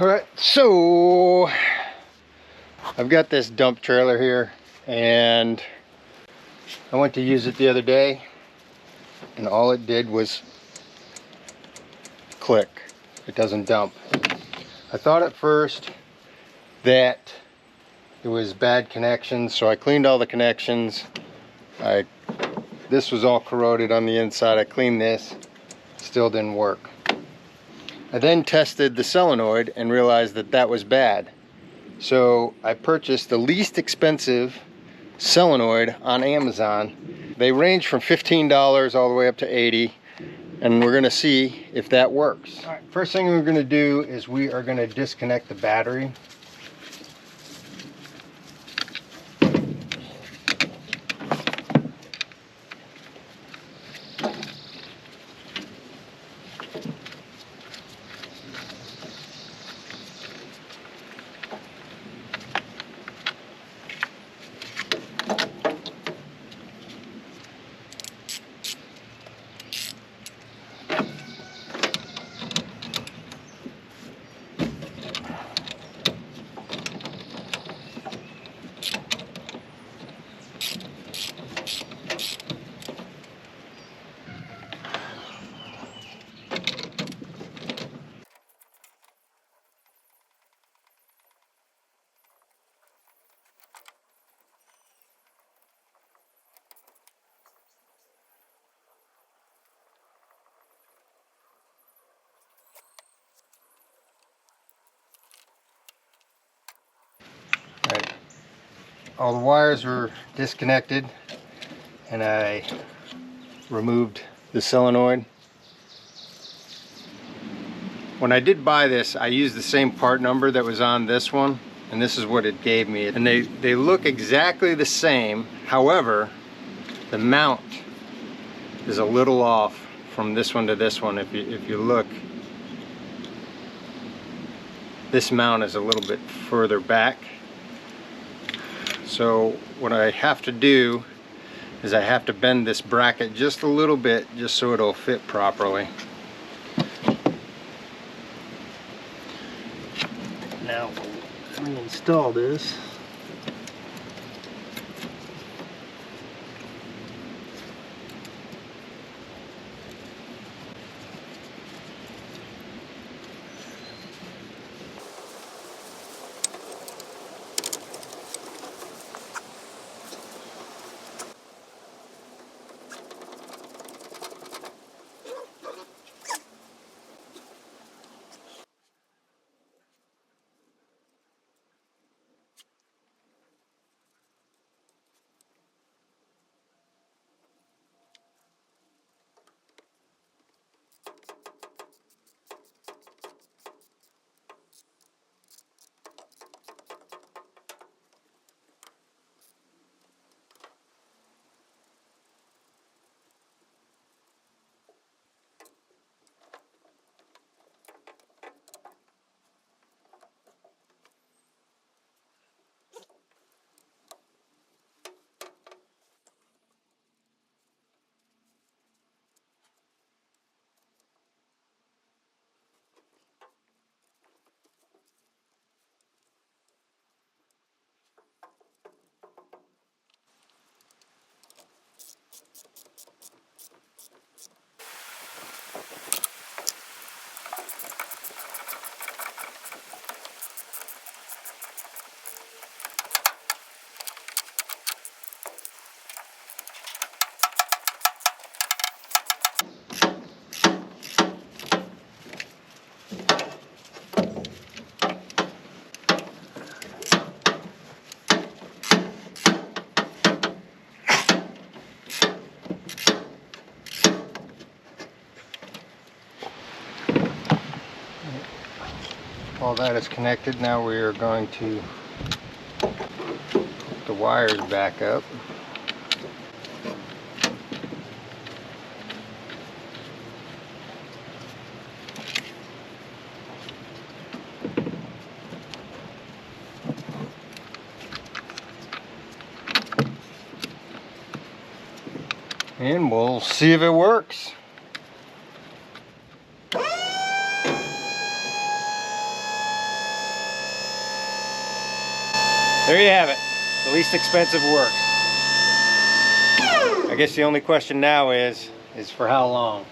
Alright, so I've got this dump trailer here and I went to use it the other day and all it did was click. It doesn't dump. I thought at first that it was bad connections, so I cleaned all the connections. This was all corroded on the inside. I cleaned this, still didn't work. I then tested the solenoid and realized that that was bad. So I purchased the least expensive solenoid on Amazon. They range from $15 all the way up to $80, and we're gonna see if that works. All right, first thing we're gonna do is we are gonna disconnect the battery. Right. All the wires were disconnected and I removed the solenoid. When I did buy this, I used the same part number that was on this one, and this is what it gave me. And they look exactly the same. However, the mount is a little off from this one to this one. If you look, this mount is a little bit further back. So what I have to do is I have to bend this bracket just a little bit just so it'll fit properly. Now reinstall this. All that is connected. Now we are going to hook the wires back up. And we'll see if it works. there you have it. The least expensive work. I guess the only question now is for how long?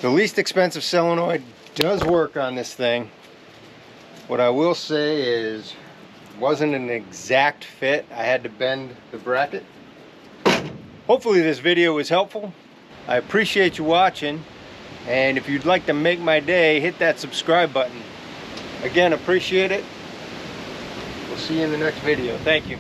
The least expensive solenoid does work on this thing. What I will say is, it wasn't an exact fit. I had to bend the bracket. Hopefully this video was helpful. I appreciate you watching, and if you'd like to make my day, hit that subscribe button. Again, appreciate it. We'll see you in the next video. Thank you.